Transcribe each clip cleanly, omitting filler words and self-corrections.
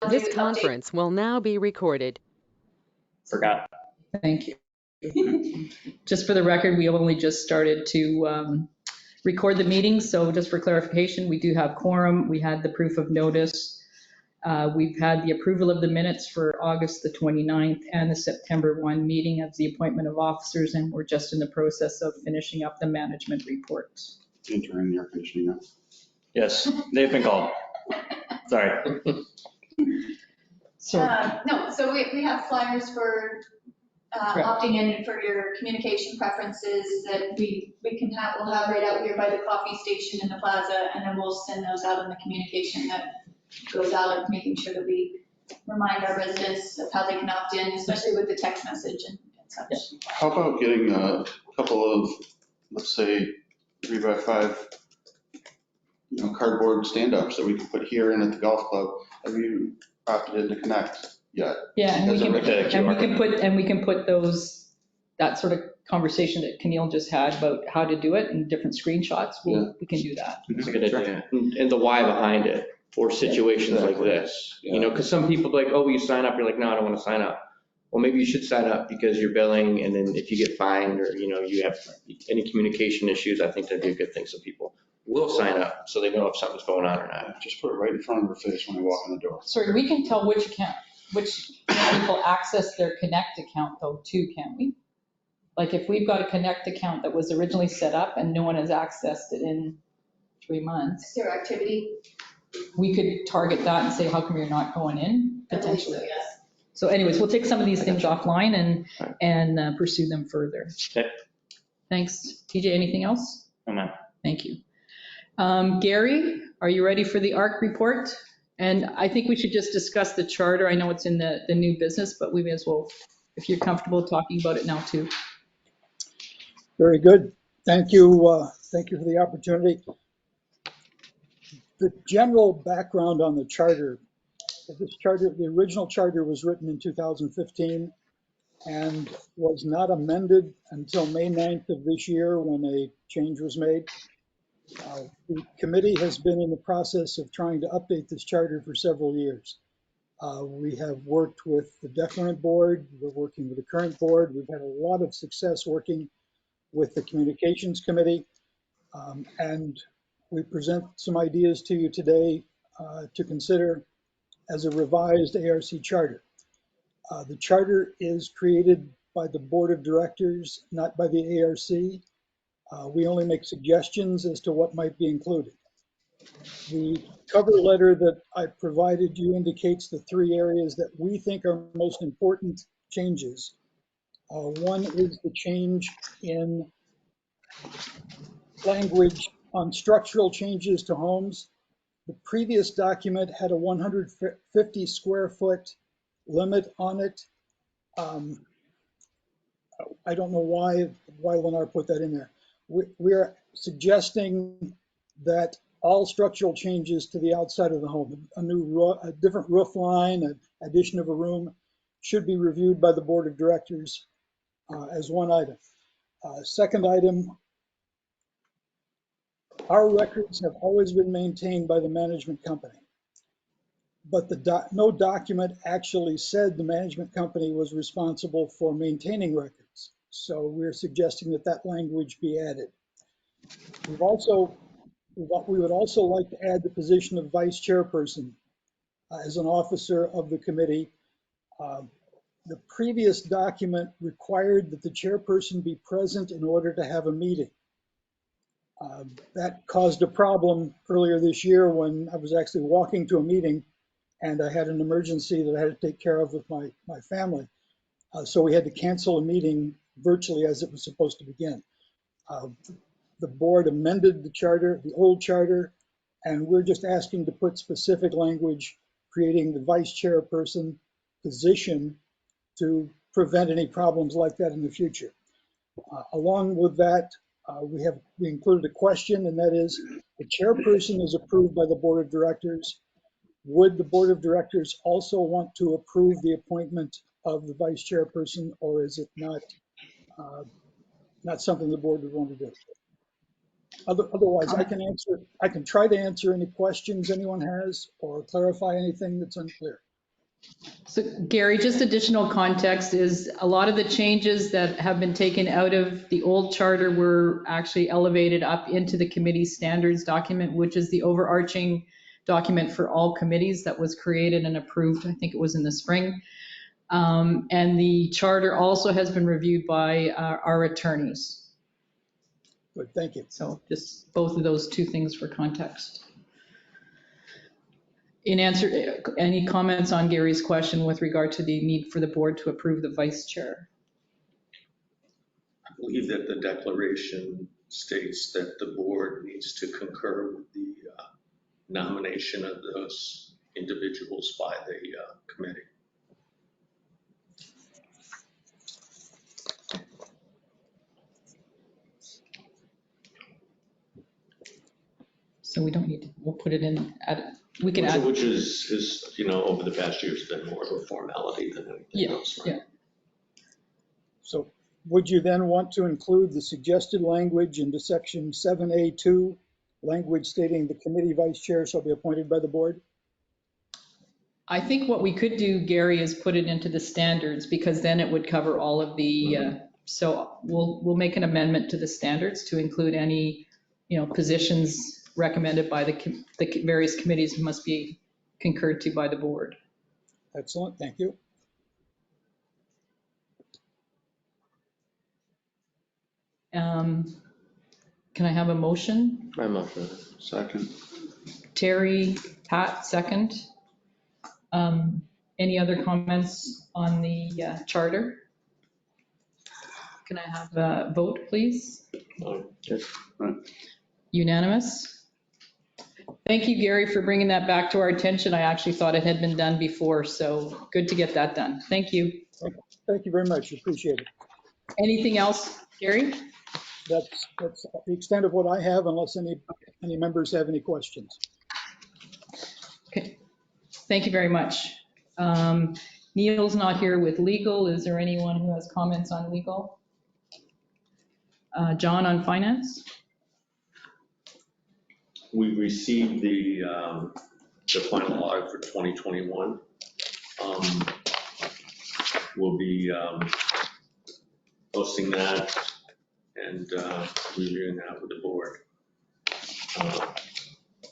This conference will now be recorded. Forgot. Thank you. Just for the record, we only just started to record the meeting, so just for clarification, we do have quorum. We had the proof of notice. We've had the approval of the minutes for August the 29th and the September 1 meeting of the appointment of officers, and we're just in the process of finishing up the management report. Entering the air conditioning now. Yes, they've been called. Sorry. So, No, so we have flyers for opting in for your communication preferences that we'll have right out here by the coffee station in the plaza, and then we'll send those out in the communication that goes out, of making sure that we remind our residents of how they can opt in, especially with the text message and such. How about getting a couple of, let's say, 3x5, cardboard stand-ups that we can put here and at the golf club? Have you opted in to connect yet? yeah, and we can put those, that sort of conversation that Keneal just had about how to do it and different screenshots. We can do that. That's a good idea. And the why behind it for situations like this, because some people are like, oh, will you sign up? You're like, no, I don't want to sign up. Well, maybe you should sign up because you're billing, and then if you get fined or, you have any communication issues, I think that'd be a good thing. So people will sign up so they know if something's going on or not. Just put it right in front of their face when they walk in the door. Sorry, we can tell which people access their Connect account though too, can't we? Like if we've got a Connect account that was originally set up and no one has accessed it in 3 months. Their activity. We could target that and say, how come you're not going in potentially? So, yes. So anyways, we'll take some of these things offline and pursue them further. Okay. Thanks. TJ, anything else? No. Thank you. Gary, are you ready for the ARC report? And I think we should just discuss the charter. I know it's in the new business, but we may as well, if you're comfortable talking about it now too. Very good. Thank you. Thank you for the opportunity. The general background on the charter, the original charter was written in 2015 and was not amended until May 9th of this year when a change was made. The committee has been in the process of trying to update this charter for several years. We have worked with the deferent board, we're working with the current board. We've had a lot of success working with the communications committee, and we present some ideas to you today to consider as a revised ARC charter. The charter is created by the board of directors, not by the ARC. We only make suggestions as to what might be included. The cover letter that I provided you indicates the 3 areas that we think are most important changes. One is the change in language on structural changes to homes. The previous document had a 150 square foot limit on it. I don't know why Lennar put that in there. We are suggesting that all structural changes to the outside of the home, a different roof line, an addition of a room, should be reviewed by the board of directors as one item. Second item, our records have always been maintained by the management company, but no document actually said the management company was responsible for maintaining records. So we're suggesting that that language be added. We would also like to add the position of vice chairperson as an officer of the committee. The previous document required that the chairperson be present in order to have a meeting. That caused a problem earlier this year when I was actually walking to a meeting and I had an emergency that I had to take care of with my family. So we had to cancel a meeting virtually as it was supposed to begin. The board amended the charter, the old charter, and we're just asking to put specific language creating the vice chairperson position to prevent any problems like that in the future. Along with that, we included a question, and that is, the chairperson is approved by the board of directors. Would the board of directors also want to approve the appointment of the vice chairperson, or is it not something the board would want to do? Otherwise, I can try to answer any questions anyone has or clarify anything that's unclear. So Gary, just additional context is a lot of the changes that have been taken out of the old charter were actually elevated up into the committee standards document, which is the overarching document for all committees that was created and approved, I think it was in the spring. And the charter also has been reviewed by our attorneys. Good, thank you. So just both of those two things for context. In answer, any comments on Gary's question with regard to the need for the board to approve the vice chair? I believe that the declaration states that the board needs to concur with the nomination of those individuals by the committee. So we don't need to, we'll put it in, we can add. Which is, you know, over the past years been more of a formality than anything else, right? Yeah. So would you then want to include the suggested language into section 7A2, language stating the committee vice chair shall be appointed by the board? I think what we could do, Gary, is put it into the standards because then it would cover all of the, so we'll make an amendment to the standards to include any, you know, positions recommended by the various committees must be concurred to by the board. Excellent, thank you. Can I have a motion? My motion. Second. Terry, Pat, second. Any other comments on the charter? Can I have a vote, please? Yes. Unanimous? Thank you, Gary, for bringing that back to our attention. I actually thought it had been done before, so good to get that done. Thank you. Thank you very much, appreciate it. Anything else, Gary? That's the extent of what I have, unless any members have any questions. Okay, thank you very much. Neil's not here with legal. Is there anyone who has comments on legal? John on finance? We received the final audit for 2021. We'll be posting that and reviewing that with the board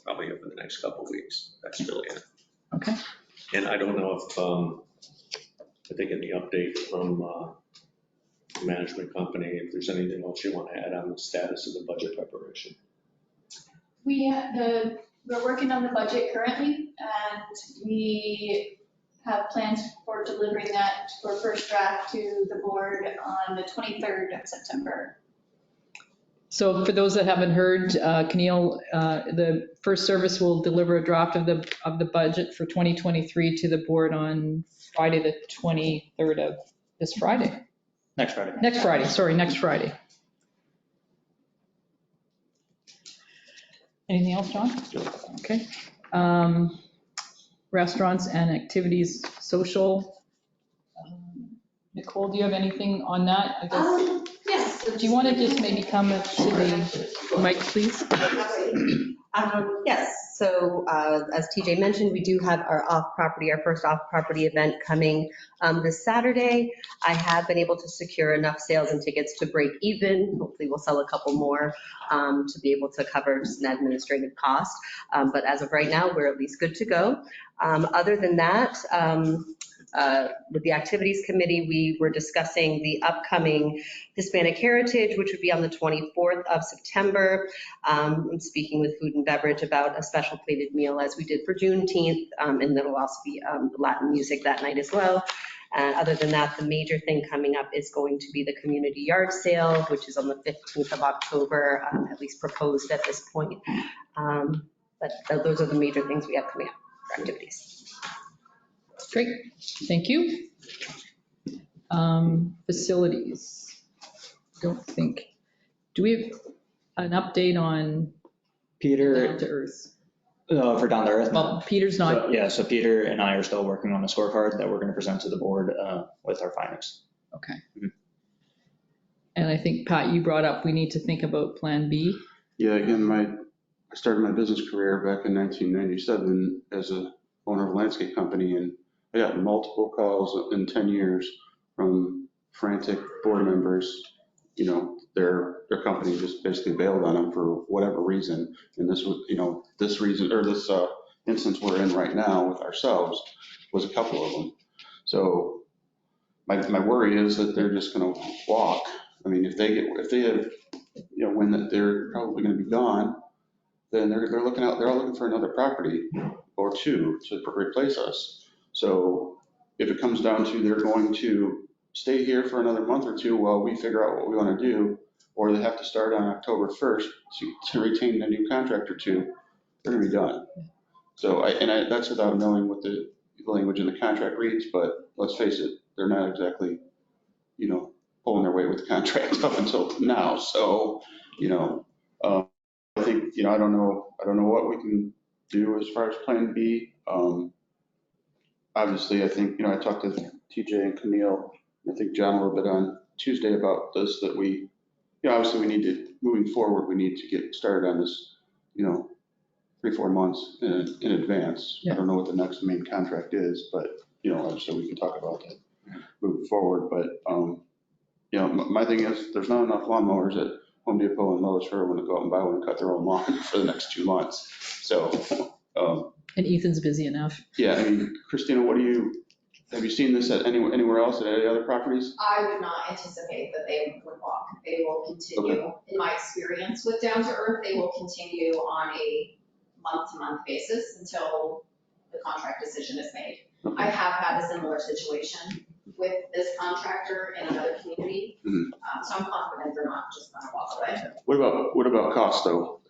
probably over the next couple of weeks. That's really it. Okay. And I don't know if, I think in the update from the management company, if there's anything else you want to add on the status of the budget preparation. We're working on the budget currently, and we have plans for delivering that for first draft to the board on the 23rd of September. So for those that haven't heard, Keneal, the first service will deliver a draft of the budget for 2023 to the board on Friday, the 23rd of this Friday. Next Friday. Next Friday, sorry, next Friday. Anything else, John? Okay. Restaurants and activities, social. Nicole, do you have anything on that? I guess. Yes. Do you want to just maybe come to the mic, please? Yes, so as TJ mentioned, we do have our first off-property event coming this Saturday. I have been able to secure enough sales and tickets to break even. Hopefully we'll sell a couple more to be able to cover just an administrative cost. But as of right now, we're at least good to go. Other than that, with the activities committee, we were discussing the upcoming Hispanic Heritage, which would be on the 24th of September. I'm speaking with food and beverage about a special plated meal as we did for Juneteenth, and there'll also be Latin music that night as well. Other than that, the major thing coming up is going to be the community yard sale, which is on the 15th of October, at least proposed at this point. But those are the major things we have coming up for activities. Great, thank you. Facilities, don't think. Do we have an update on Peter, Down to Earth? for Down to Earth? Well, Peter's not. So Peter and I are still working on a scorecard that we're going to present to the board with our findings. Okay. Mhm. And I think, Pat, you brought up, we need to think about Plan B. Yeah, again, I started my business career back in 1997 as a owner of a landscape company, and I got multiple calls in 10 years from frantic board members. You know, their company just basically bailed on them for whatever reason. And this was, you know, this reason, or this instance we're in right now with ourselves was a couple of them. So my worry is that they're just going to walk. I mean, if they have, you know, when that they're probably going to be gone, then they're all looking for another property or two to replace us. So if it comes down to they're going to stay here for another month or two while we figure out what we want to do, or they have to start on October 1st to retain a new contract or two, they're going to be done. So that's without knowing what the language in the contract reads, but let's face it, they're not exactly, you know, pulling their weight with the contract up until now. So, you know, I think, you know, I don't know what we can do as far as plan B. Obviously, I think, you know, I talked to TJ and Camille, I think John a little bit on Tuesday about this, that we, you know, obviously we need to, moving forward, we need to get started on this, you know, 3-4 months in advance. Yeah. I don't know what the next main contract is, but, you know, obviously we can talk about that moving forward. But, you know, my thing is there's not enough lawnmowers at Home Depot and Lowe's for everyone to go out and buy one and cut their own lawn for the next 2 months. So, And Ethan's busy enough. yeah, I mean, Christina, have you seen this at anywhere else at any other properties? I would not anticipate that they would walk. They will continue, in my experience with Down to Earth, they will continue on a month-to-month basis until the contract decision is made. Okay. I have had a similar situation with this contractor in another community, so I'm confident they're not just gonna walk away. What about cost though?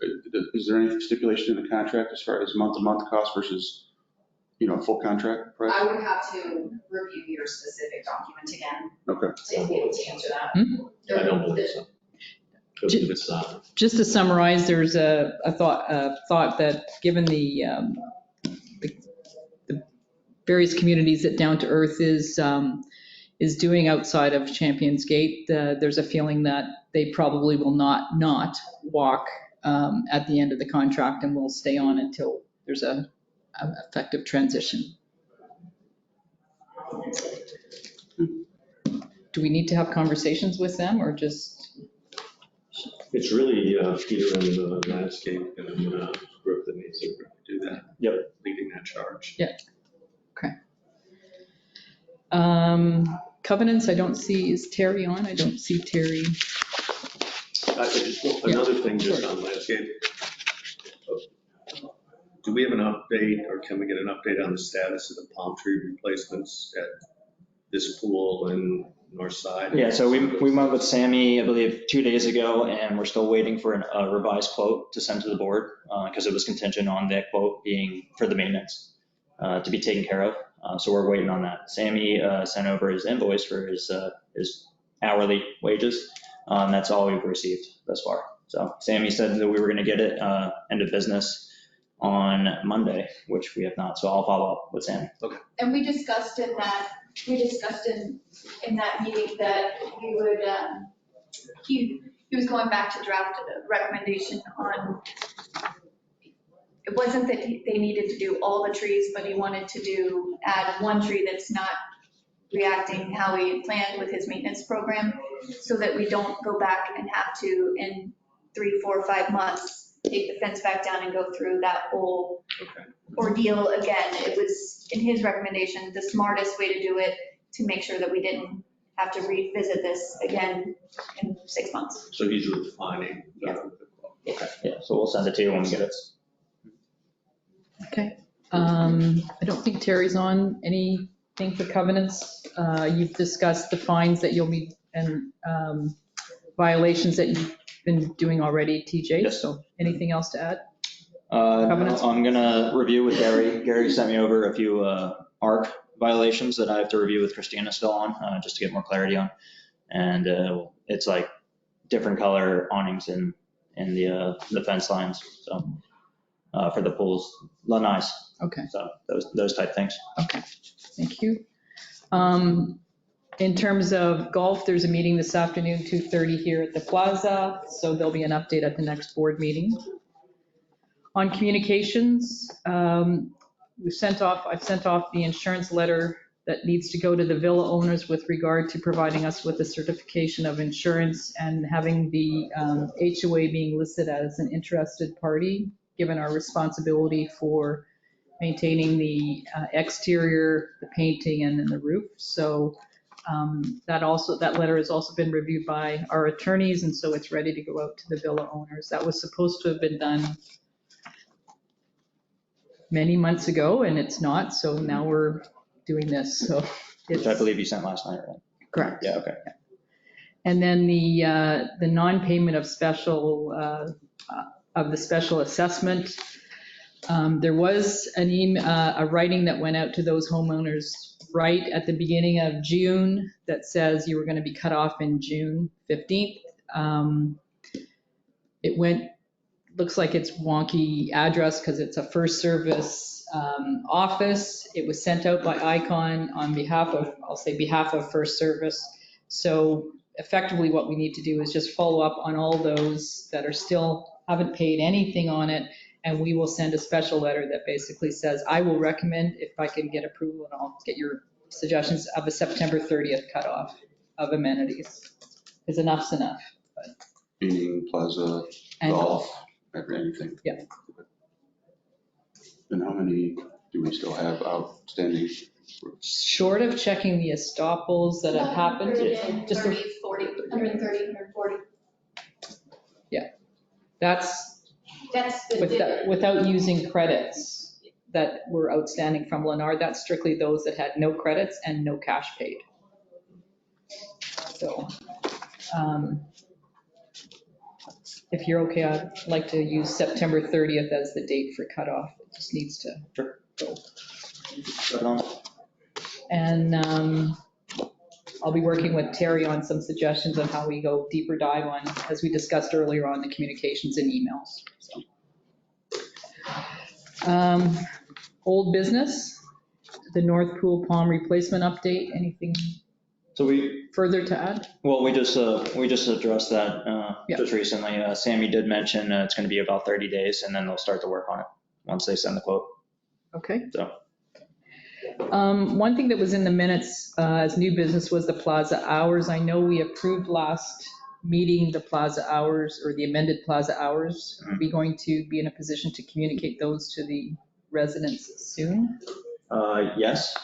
Is there any stipulation in the contract as far as month-to-month cost versus, you know, full contract price? I would have to review your specific document again Okay. to be able to answer that. I don't believe so. I believe it's not. Just to summarize, there's a thought that given the various communities that Down to Earth is doing outside of Championsgate, there's a feeling that they probably will not walk at the end of the contract and will stay on until there's a effective transition. Do we need to have conversations with them or just? It's really Peter and the landscape and group that needs to do that. Yep. Leading that charge. Yeah. Okay. Covenants, I don't see, is Terry on? I don't see Terry. Another thing just on landscape. Do we have an update or can we get an update on the status of the palm tree replacements at this pool and north side? Yeah, so we met with Sammy, I believe, 2 days ago, and we're still waiting for a revised quote to send to the board because it was contingent on that quote being for the maintenance to be taken care of. So we're waiting on that. Sammy sent over his invoice for his hourly wages. That's all we've received thus far. So Sammy said that we were going to get it end of business on Monday, which we have not. So I'll follow up with Sammy. Okay. And we discussed in that meeting that we would, he was going back to draft a recommendation on, it wasn't that they needed to do all the trees, but he wanted to add one tree that's not reacting how he had planned with his maintenance program, so that we don't go back and have to, in 3, 4, 5 months, take the fence back down and go through that whole ordeal again. It was, in his recommendation, the smartest way to do it, to make sure that we didn't have to revisit this again in 6 months. So he's refining. Yeah. Okay. Yeah, so we'll send it to you when we get it. Okay. I don't think Terry's on. Anything for covenants? You've discussed the fines that you'll be, and violations that you've been doing already, TJ. Yes. So anything else to add? No, Covenants? I'm gonna review with Gary. Gary sent me over a few ARC violations that I have to review with Christina still on, just to get more clarity on. And it's like different color awnings in the fence lines. So for the pools, lanais. Okay. So those type things. Okay. Thank you. In terms of golf, there's a meeting this afternoon, 2:30 here at the plaza. So there'll be an update at the next board meeting. On communications, I've sent off the insurance letter that needs to go to the villa owners with regard to providing us with a certification of insurance and having the HOA being listed as an interested party, given our responsibility for maintaining the exterior, the painting, and then the roof. So that letter has also been reviewed by our attorneys, and so it's ready to go out to the villa owners. That was supposed to have been done many months ago, and it's not, so now we're doing this, so. Which I believe you sent last night, right? Correct. Yeah, okay. And then the non-payment of the special assessment. There was a writing that went out to those homeowners right at the beginning of June that says you were going to be cut off in June 15th. Looks like it's wonky address because it's a first service office. It was sent out by Icon on behalf of first service. So effectively what we need to do is just follow up on all those that are still haven't paid anything on it. And we will send a special letter that basically says, I will recommend, if I can get approval, and I'll get your suggestions, of a September 30th cutoff of amenities. Because enough's enough. Meaning plaza, And golf, anything. Yeah. And how many do we still have outstanding? Short of checking the estoppels that have happened, just 130, 140. That's the without using credits that were outstanding from Lennar. That's strictly those that had no credits and no cash paid. So if you're okay, I'd like to use September 30th as the date for cutoff. It just needs to go. And I'll be working with Terry on some suggestions on how we go deeper dive on, as we discussed earlier, on the communications and emails. So. Old business, the North Pool Palm replacement update, anything So further to add? well, we just addressed that just recently. Sammy did mention it's going to be about 30 days and then they'll start to work on it once they send the quote. Okay. So. One thing that was in the minutes as new business was the plaza hours. I know we approved last meeting the plaza hours, or the amended plaza hours. Are we going to be in a position to communicate those to the residents soon? Yes,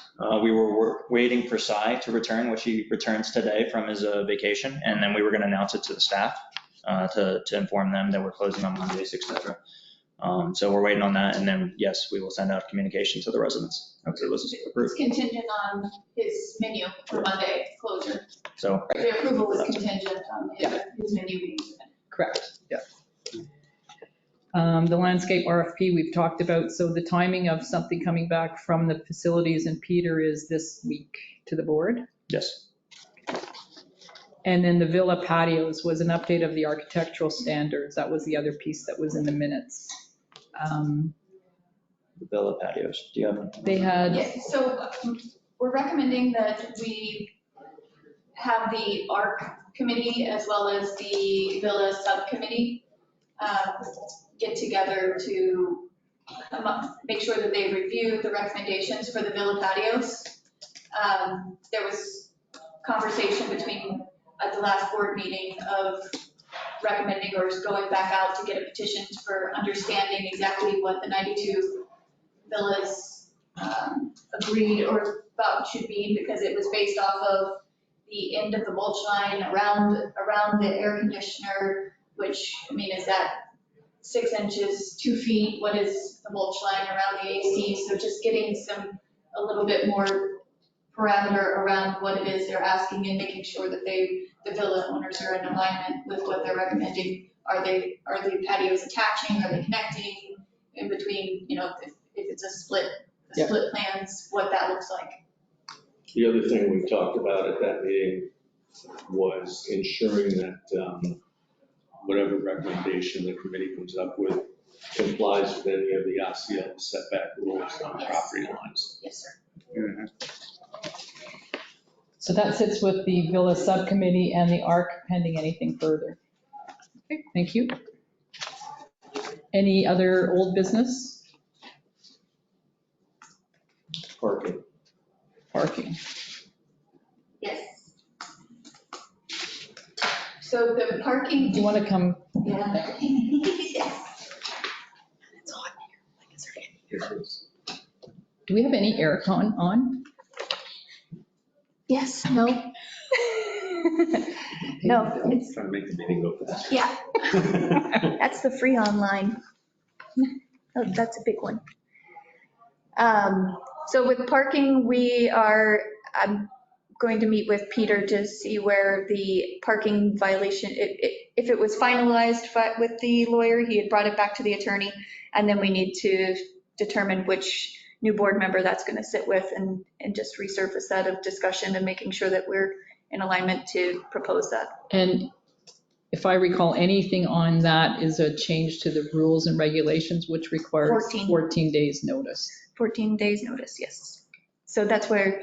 we were waiting for Cy to return, which he returns today from his vacation, and then we were going to announce it to the staff to inform them that we're closing on Mondays, etc. So we're waiting on that, and then yes, we will send out communication to the residents once it was approved. It's contingent on his menu for Monday closure. So The approval was contingent on his menu being submitted. Correct, yeah. The landscape RFP we've talked about, so the timing of something coming back from the facilities and Peter is this week to the board. yes, And then the villa patios was an update of the architectural standards. That was the other piece that was in the minutes. the villa patios. Do you have? They had, Yeah, so we're recommending that we have the ARC committee as well as the Villa subcommittee get together to make sure that they review the recommendations for the Villa patios. There was conversation between at the last board meeting of recommending or going back out to get a petition for understanding exactly what the 92 villas agreed or thought should be, because it was based off of the end of the mulch line around the air conditioner, which, I mean, is that 6 inches, 2 feet? What is the mulch line around the AC? So just getting a little bit more parameter around what it is they're asking and making sure that the villa owners are in alignment with what they're recommending. Are the patios attaching? Are they connecting in between? You know, if it's a split plans, what that looks like. The other thing we talked about at that meeting was ensuring that whatever recommendation the committee comes up with complies with any of the RCL setback rules on property lines. Yes, sir. Mm-hmm. so that sits with the Villa subcommittee and the ARC pending anything further. Okay, thank you. Any other old business? Parking. Parking. Yes. So the parking. Do you want to come? Yeah. Yes. It's hot in here. Do we have any aircon on? Yes, no. No, it's, Trying to make the meeting go fast. yeah, that's the free online. Oh, that's a big one. So with parking, I'm going to meet with Peter to see where the parking violation, if it was finalized with the lawyer, he had brought it back to the attorney, and then we need to determine which new board member that's going to sit with and just resurface that of discussion and making sure that we're in alignment to propose that. And if I recall, anything on that is a change to the rules and regulations, which requires 14 days notice. 14 days notice, yes. So that's where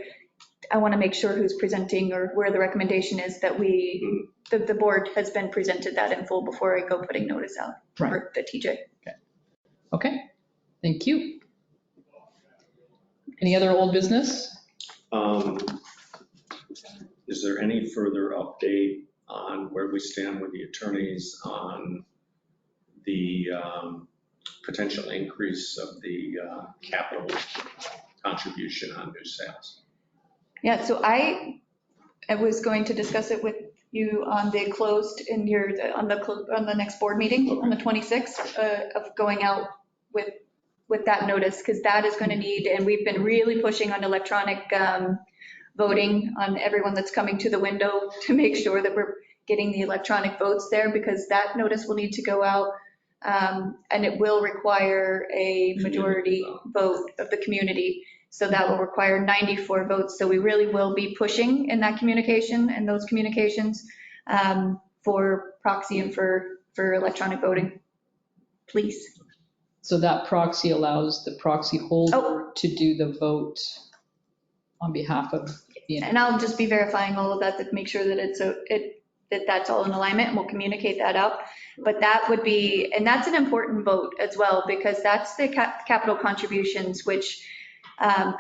I want to make sure who's presenting or where the recommendation is that the board has been presented that in full before I go putting notice out for the TJ. Okay, thank you. Any other old business? Is there any further update on where we stand with the attorneys on the potential increase of the capital contribution on new sales? Yeah, so I was going to discuss it with you on the closed on the next board meeting on the 26th of going out with that notice, because that is going to need, and we've been really pushing on electronic voting on everyone that's coming to the window to make sure that we're getting the electronic votes there, because that notice will need to go out. And it will require a majority vote of the community. So that will require 94 votes. So we really will be pushing in that communication and those communications for proxy and for electronic voting. Please. So that proxy allows the proxy holder to do the vote on behalf of the. And I'll just be verifying all of that to make sure that that's all in alignment, and we'll communicate that out. But that would be, and that's an important vote as well, because that's the capital contributions, which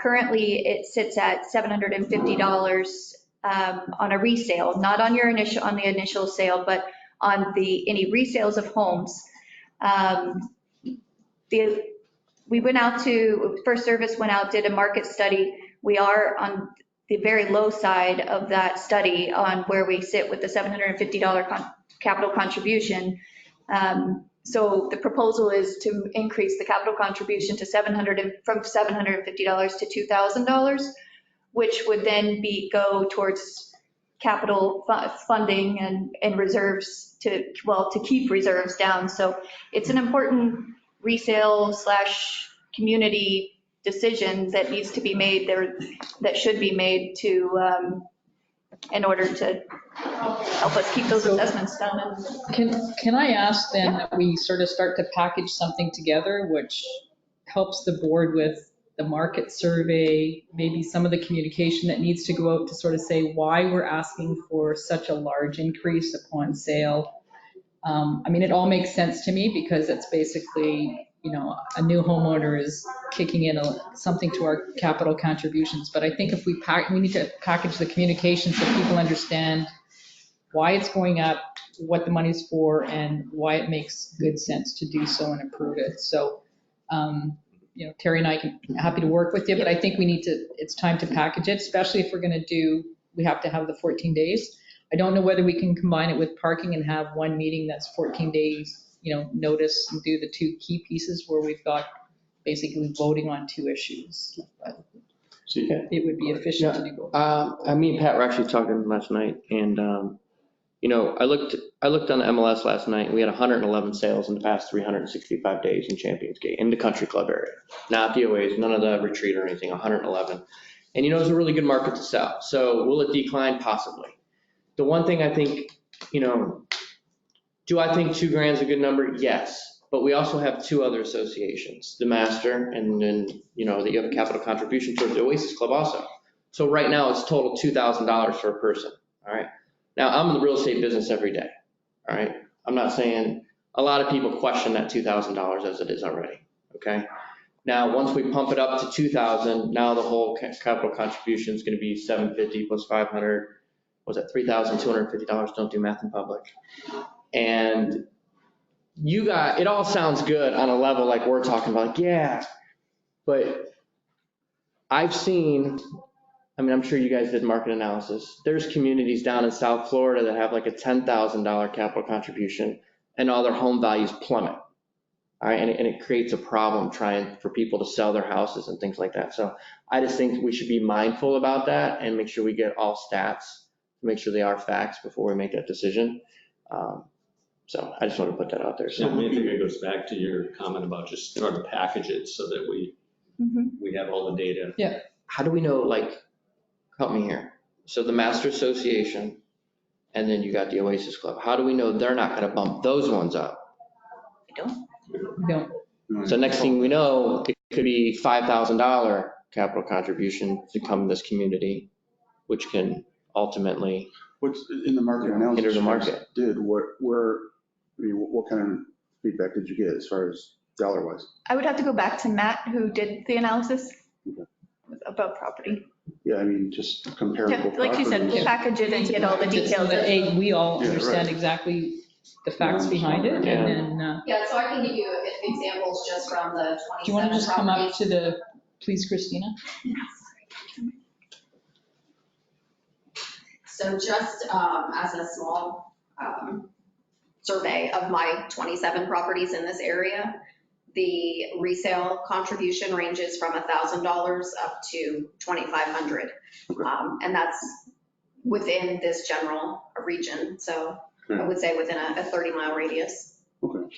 currently it sits at $750 on a resale, not on the initial sale, but on any resales of homes. We went out First Service went out, did a market study. We are on the very low side of that study on where we sit with the $750 capital contribution. So the proposal is to increase the capital contribution to from $750 to $2,000, which would then go towards capital funding and reserves to keep reserves down. So it's an important resale / community decision that needs to be made there, that should be made in order to help us keep those assessments down. Can I ask then that we sort of start to package something together which helps the board with the market survey, maybe some of the communication that needs to go out to sort of say why we're asking for such a large increase upon sale. I mean, it all makes sense to me because it's basically, a new homeowner is kicking in something to our capital contributions. But I think if we need to package the communication so people understand why it's going up, what the money's for, and why it makes good sense to do so and approve it. So, Terry and I can happy to work with you, but I think it's time to package it, especially if we're going to we have to have the 14 days. I don't know whether we can combine it with parking and have one meeting that's 14 days, notice and do the two key pieces where we've got basically voting on two issues. But it would be efficient to do both. Me and Pat were actually talking last night, and I looked on the MLS last night, and we had 111 sales in the past 365 days in Championsgate, in the country club area. Not the OAs, none of the retreat or anything, 111. And it's a really good market to sell. So will it decline? Possibly. The one thing I think, do I think $2,000 is a good number? Yes. But we also have two other associations, the Master, and then, that you have a capital contribution towards the Oasis Club also. So right now it's total $2,000 for a person. All right. Now I'm in the real estate business every day. All right. I'm not saying a lot of people question that $2,000 as it is already. Okay. Now, once we pump it up to 2,000, now the whole capital contribution is going to be 750 plus 500. Was that $3,250? Don't do math in public. And it all sounds good on a level like we're talking about, like, yeah, but I've seen, I'm sure you guys did market analysis. There's communities down in South Florida that have like a $10,000 capital contribution and all their home values plummet. All right, and it creates a problem trying for people to sell their houses and things like that. So I just think we should be mindful about that and make sure we get all stats, make sure they are facts before we make that decision. So I just want to put that out there. So I think it goes back to your comment about just trying to package it so that we have all the data. Yeah. How do we know, like, help me here. So the Master Association, and then you got the Oasis Club. How do we know they're not going to bump those ones up? We don't. So next thing we know, it could be $5,000 capital contribution to come in this community, which can ultimately What's in the market analysis? hinder the market. What kind of feedback did you get as far as dollar wise? I would have to go back to Matt, who did the analysis about property. Yeah, just comparable. Yeah, like you said, we'll package it and get all the details. We all Yeah, understand right. exactly the facts behind it, and then, Yeah, so I can give you examples just from the 27 properties. do you want to just come up to please, Christina? So just as a small survey of my 27 properties in this area, the resale contribution ranges from $1,000 up to $2,500. And that's within this general region. So I would say within a 30-mile radius. Okay,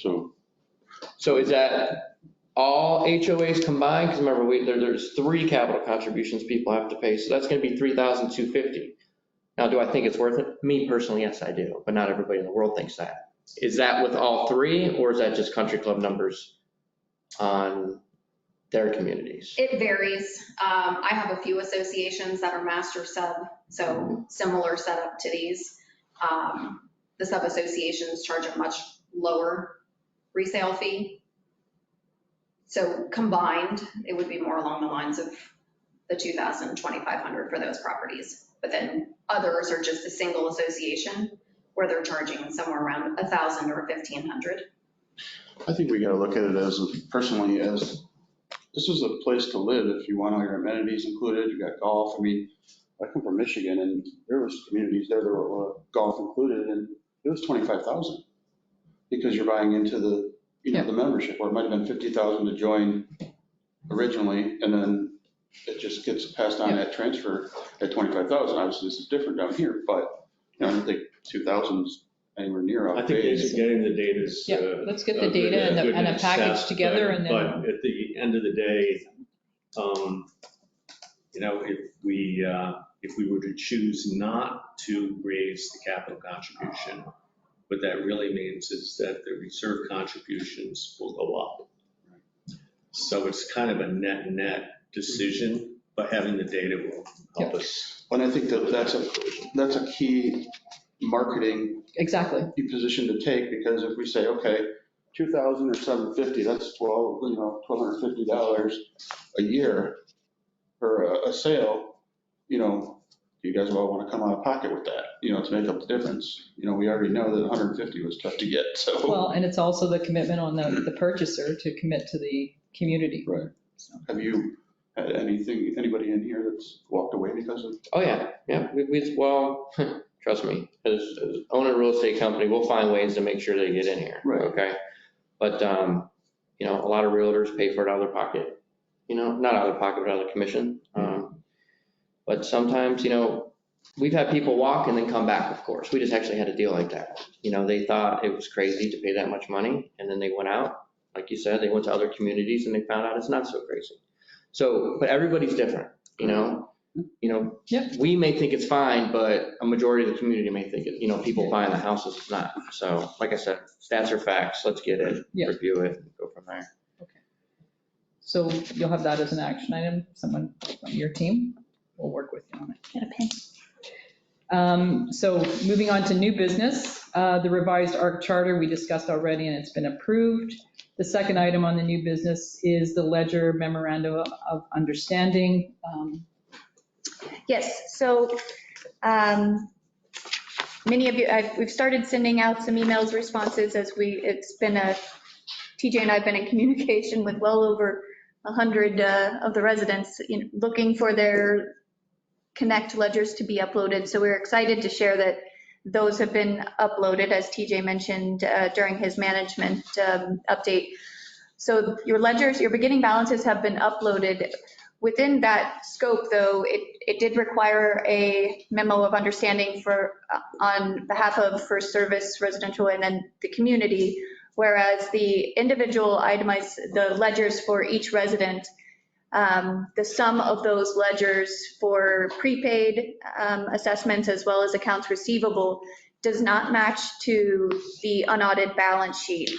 So is that all HOAs combined? Because remember, there's 3 capital contributions people have to pay. So that's going to be $3,250. Now, do I think it's worth it? Me personally, yes, I do. But not everybody in the world thinks that. Is that with all 3, or is that just country club numbers on their communities? It varies. I have a few associations that are master sub, so similar setup to these. The sub associations charge a much lower resale fee. So combined, it would be more along the lines of the $2,000, $2,500 for those properties. But then others are just a single association where they're charging somewhere around $1,000 or $1,500. I think we got to look at it as this is a place to live if you want all your amenities included. You got golf. I come from Michigan, and there was communities there that were golf included, and it was $25,000 because you're buying into the the membership, or it might have been $50,000 to join originally, and then it just gets passed on that transfer at $25,000. Obviously, this is different down here, but I don't think 2,000 is anywhere near I think getting the data is. Let's get the data and a package together, and then. But at the end of the day, if we were to choose not to raise the capital contribution, what that really means is that the reserve contributions will go up. So it's kind of a net decision, but having the data will help us. And I think that's a key marketing position to take, because if we say, okay, 2,000 or 750, that's $1,250 a year for a sale. You guys all want to come out of pocket with that, to make up the difference. We already know that 150 was tough to get, so. Well, and it's also the commitment on the purchaser to commit to the community. Right. So. Have you had anybody in here that's walked away because of? Oh, yeah. Well, trust me, as owning a real estate company, we'll find ways to make sure they get in here. Right. Okay. But, a lot of realtors pay for it out of their pocket, not out of their pocket, but out of the commission. But sometimes, we've had people walk and then come back, of course. We just actually had a deal like that. They thought it was crazy to pay that much money, and then they went out. Like you said, they went to other communities and they found out it's not so crazy. So, but everybody's different, Yep. We may think it's fine, but a majority of the community may think it, people buying the houses, it's not. So, like I said, stats are facts. Let's get it, review it, and go from there. Okay. So you'll have that as an action item. Someone from your team will work with you on it. Get a pen. So moving on to new business, the revised ARC charter we discussed already, and it's been approved. The second item on the new business is the ledger memorandum of understanding. Yes, so many of you, we've started sending out some emails responses as TJ and I have been in communication with well over 100 of the residents, looking for their Connect ledgers to be uploaded. So we're excited to share that those have been uploaded, as TJ mentioned during his management update. So your ledgers, your beginning balances have been uploaded. Within that scope, though, it did require a memo of understanding on behalf of First Service Residential and then the community, whereas the individual itemized, the ledgers for each resident, the sum of those ledgers for prepaid assessments as well as accounts receivable does not match to the unaudited balance sheet.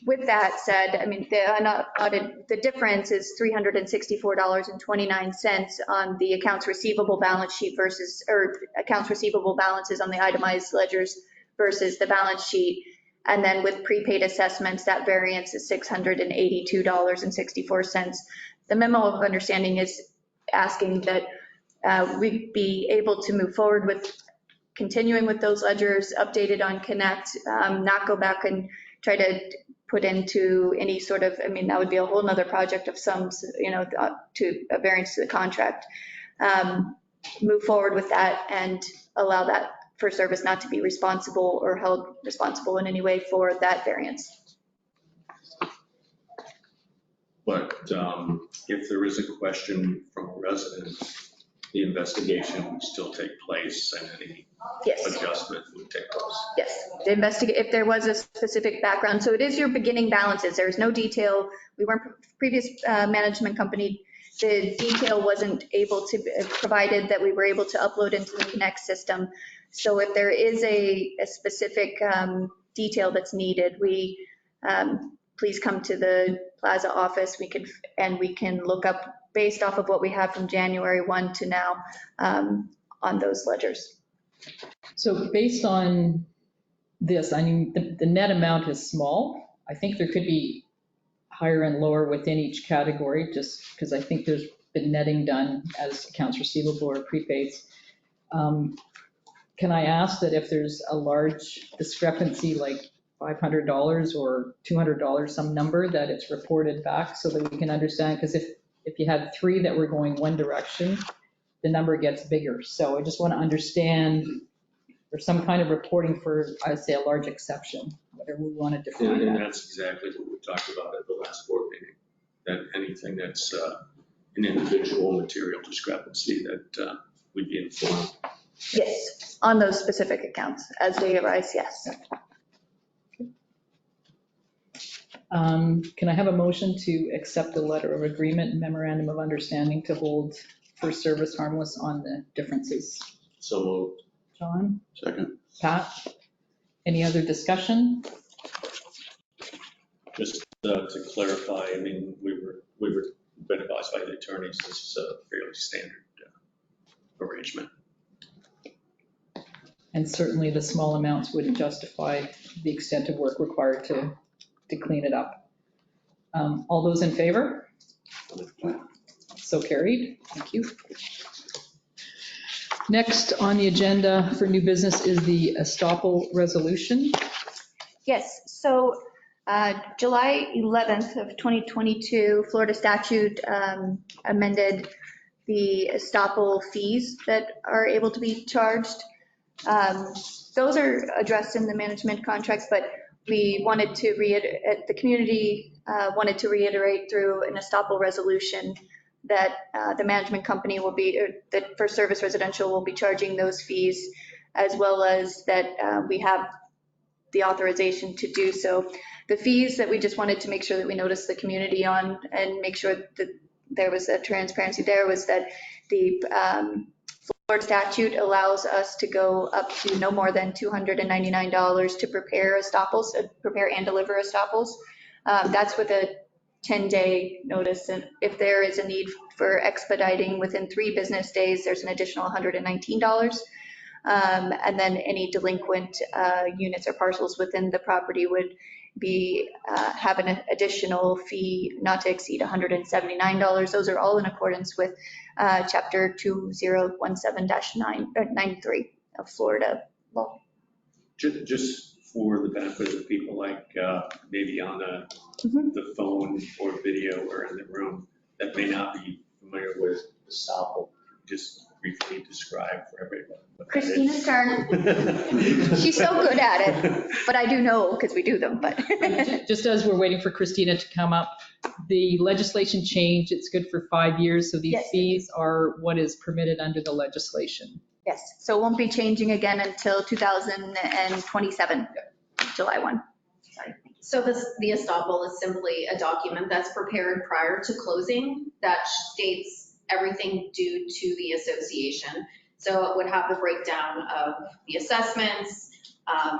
With that said, I mean, the difference is $364.29 on the accounts receivable balance sheet or accounts receivable balances on the itemized ledgers versus the balance sheet. And then with prepaid assessments, that variance is $682.64. The memo of understanding is asking that we be able to move forward with continuing with those ledgers updated on Connect, not go back and try to put into any sort of, I mean, that would be a whole nother project of sums, to a variance to the contract. Move forward with that and allow that for service not to be responsible or held responsible in any way for that variance. But if there is a question from a resident, the investigation would still take place and any Yes. adjustment would take place. Yes, to investigate if there was a specific background. So it is your beginning balances. There's no detail. We weren't previous management company. The detail wasn't able to provided that we were able to upload into the Connect system. So if there is a specific detail that's needed, please come to the Plaza office. We can look up based off of what we have from January 1 to now on those ledgers. So based on this, I mean, the net amount is small. I think there could be higher and lower within each category, just because I think there's been netting done as accounts receivable or prepaids. Can I ask that if there's a large discrepancy, like $500 or $200, some number, that it's reported back so that we can understand? Because if you had three that were going one direction, the number gets bigger. So I just want to understand, or some kind of reporting for, I'd say, a large exception, whatever we want to define And that. that's exactly what we talked about at the last board meeting, that anything that's an individual material discrepancy that we'd be informed. Yes, on those specific accounts as they arise, yes. Can I have a motion to accept the letter of agreement and memorandum of understanding to hold First Service harmless on the differences? So moved. John? Second. Pat? Any other discussion? Just to clarify, I mean, we were been advised by the attorneys, this is a fairly standard arrangement. And certainly the small amounts would justify the extent of work required to clean it up. All those in favor? So carried. Thank you. Next on the agenda for new business is the estoppel resolution. Yes, so July 11th of 2022, Florida statute amended the estoppel fees that are able to be charged. Those are addressed in the management contracts, but we wanted to the community wanted to reiterate through an estoppel resolution that the management company will be, or that First Service Residential will be charging those fees, as well as that we have the authorization to do so. The fees that we just wanted to make sure that we noticed the community on and make sure that there was a transparency there was that the Florida statute allows us to go up to no more than $299 to prepare estoppels, prepare and deliver estoppels. That's with a 10-day notice. And if there is a need for expediting within 3 business days, there's an additional $119. And then any delinquent units or parcels within the property would have an additional fee not to exceed $179. Those are all in accordance with Chapter 2017-93 of Florida law. Just for the benefit of people like maybe on the phone or video or in the room that may not be familiar with the estoppel, just briefly describe for everybody what that is. Christina's turn. She's so good at it, but I do know because we do them, but. Just as we're waiting for Christina to come up, the legislation changed. It's good for 5 years, so these Yes. fees are what is permitted under the legislation. Yes, so it won't be changing again until 2027, July 1. So the estoppel is simply a document that's prepared prior to closing that states everything due to the association. So it would have the breakdown of the assessments,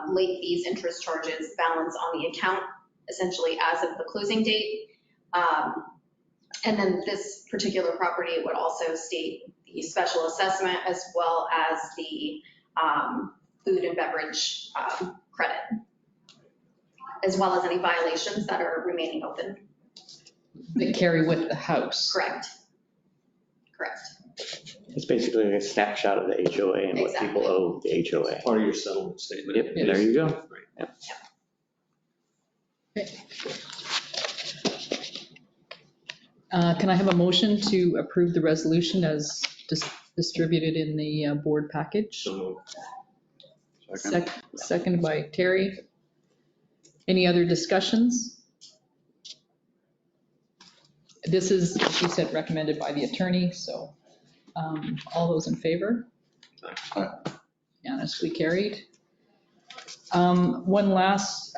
late fees, interest charges, balance on the account, essentially as of the closing date. And then this particular property would also state the special assessment as well as the food and beverage credit, as well as any violations that are remaining open. That carry with the house. Correct. Correct. It's basically like a snapshot of the HOA and what Exactly. people owe the HOA. Part of your settlement statement. Yep, there you go. Right. Can I have a motion to approve the resolution as distributed in the board package? So Second. Seconded by Terry. Any other discussions? This is, she said, recommended by the attorney, so all those in favor? Unanimously carried. One last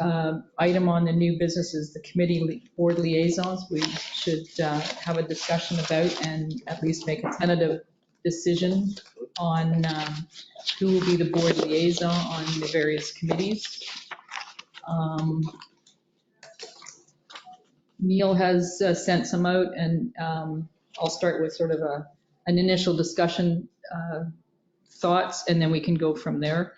item on the new business is the committee board liaisons. We should have a discussion about and at least make a tentative decision on who will be the board liaison on the various committees. Neil has sent some out, and I'll start with sort of an initial discussion thoughts, and then we can go from there.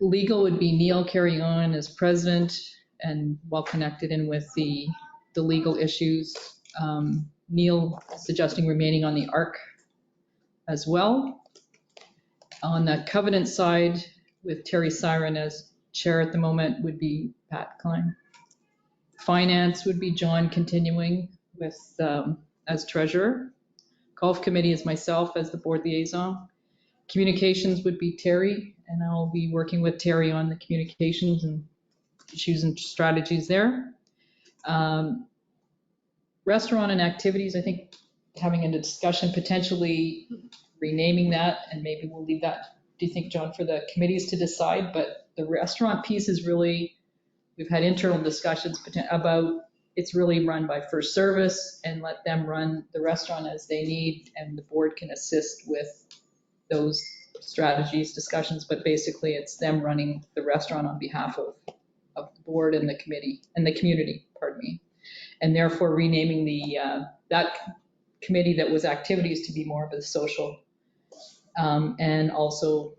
Legal would be Neil carrying on as president and well connected in with the legal issues. Neil suggesting remaining on the ARC as well. On the covenant side, with Terry Siren as chair at the moment, would be Pat Klein. Finance would be John continuing with as treasurer. Golf committee is myself as the board liaison. Communications would be Terry, and I'll be working with Terry on the communications and issues and strategies there. Restaurant and activities, I think having a discussion, potentially renaming that, and maybe we'll leave that, do you think, John, for the committees to decide? But the restaurant piece is really, we've had internal discussions about it's really run by First Service, and let them run the restaurant as they need, and the board can assist with those strategies, discussions, but basically it's them running the restaurant on behalf of the board and the committee and the community, pardon me. And therefore renaming that committee that was activities to be more of a social. And also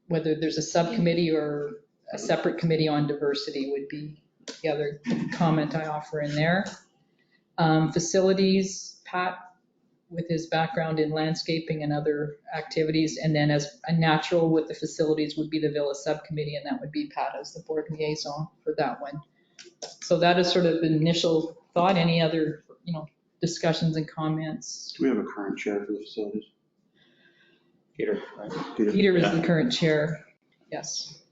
whether there's a subcommittee or a separate committee on diversity would be the other comment I offer in there. Facilities, Pat, with his background in landscaping and other activities, and then as a natural with the facilities would be the Villa Subcommittee, and that would be Pat as the board liaison for that one. So that is sort of the initial thought. Any other, discussions and comments? Do we have a current chair for the facilities? Peter, right? Peter is the current chair, yes.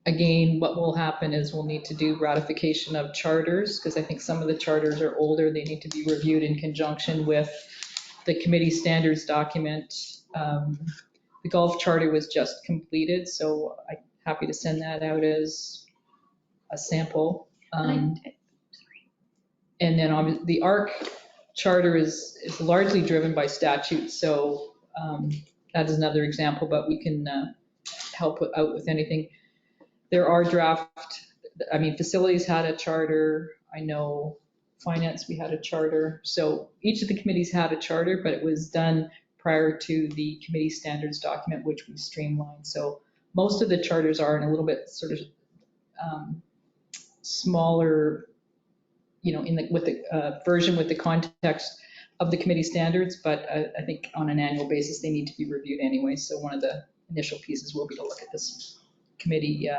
Again, what will happen is we'll need to do ratification of charters, because I think some of the charters are older. They need to be reviewed in conjunction with the committee standards document. The golf charter was just completed, so I'm happy to send that out as a sample. And then the ARC charter is largely driven by statute, so that is another example, but we can help out with anything. There are facilities had a charter. I know finance, we had a charter. So each of the committees had a charter, but it was done prior to the committee standards document, which we streamlined. So Most of the charters are in a little bit sort of smaller, with the version with the context of the committee standards, but I think on an annual basis, they need to be reviewed anyway. So one of the initial pieces will be to look at this committee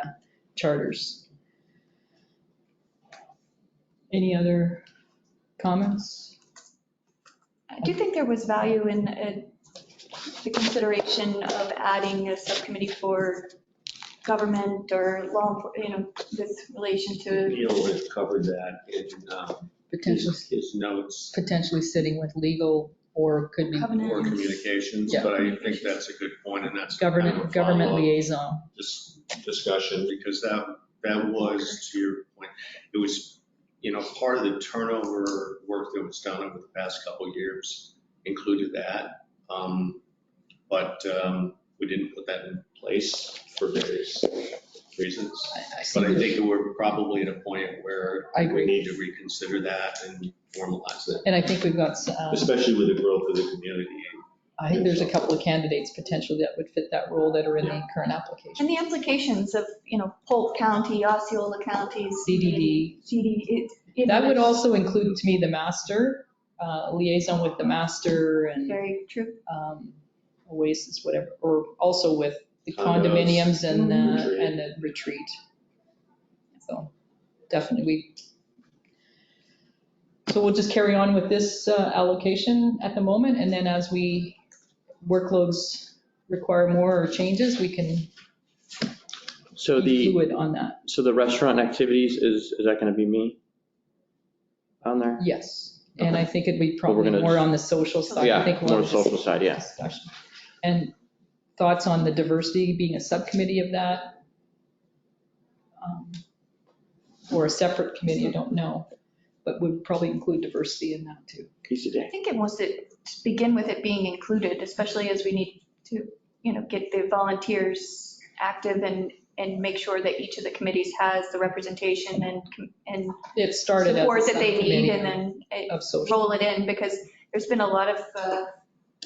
charters. Any other comments? I do think there was value in the consideration of adding a subcommittee for government or law, with relation to. Neil had covered that in Potentially, his notes. potentially sitting with legal or could be Covenant. Or communications, Yeah. but I think that's a good point, and that's kind of a government follow-up liaison. discussion, because that was, to your point, it was, part of the turnover work that was done over the past couple of years included that. But we didn't put that in place for various reasons. But I think we're probably at a point where I agree. we need to reconsider that and formalize it, And I think we've got, especially with the growth of the community. I think there's a couple of candidates potentially that would fit that role that are in the current application. And the implications of, Polk County, Osceola Counties. CDD. That would also include, to me, the master, liaison with the master and Very true. Oasis, whatever, or also with the Condos. condominiums and Retreat. and the retreat. So definitely. So we'll just carry on with this allocation at the moment, and then as workloads require more or changes, we can So be fluid on that. So the restaurant activities, is that going to be me on there? Yes, and I think it'd be But we're probably gonna- more on the social side. I Yeah, think we'll more have a social side, yeah. discussion. And thoughts on the diversity being a subcommittee of that? Or a separate committee, I don't know, but would probably include diversity in that too. I think it was to begin with it being included, especially as we need to, get the volunteers active and make sure that each of the committees has the representation and It started as a support that they need, subcommittee and then of social. roll it in, because there's been a lot of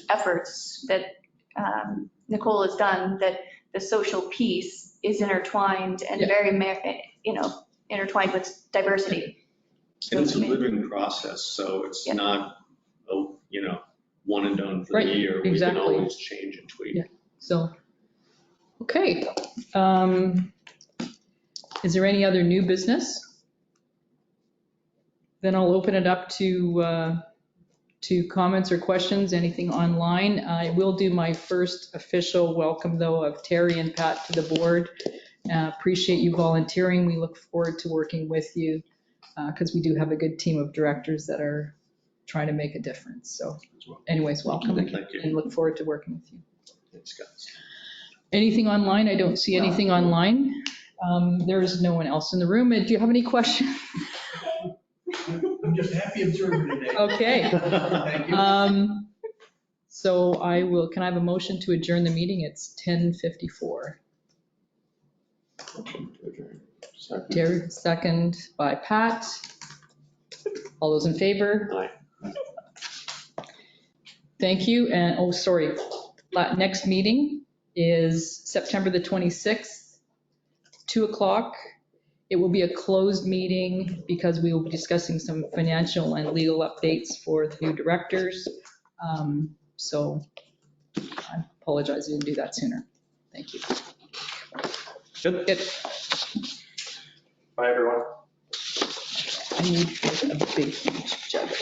efforts that Nicole has done, that the social piece is intertwined and Yeah. very, intertwined with diversity. And it's a living process, so it's Yeah. not, one and done for Right, the year. We can exactly. always change and tweak. Yeah. So, okay. Is there any other new business? Then I'll open it up to comments or questions, anything online. I will do my first official welcome, though, of Terry and Pat to the board. Appreciate you volunteering. We look forward to working with you because we do have a good team of directors that are trying to make a difference. So anyways, welcome Thank you. and look forward to working with you. Thanks, guys. Anything online? I don't see anything online. There is no one else in the room. Do you have any questions? I'm just a happy observer today. Okay. Thank you. So can I have a motion to adjourn the meeting? It's 10:54. Terry, second by Pat. All those in favor? Aye. Thank you. And, sorry, next meeting is September the 26th, 2:00. It will be a closed meeting because we will be discussing some financial and legal updates for the new directors. So I apologize I didn't do that sooner. Thank you. Good. Bye, everyone. I need a big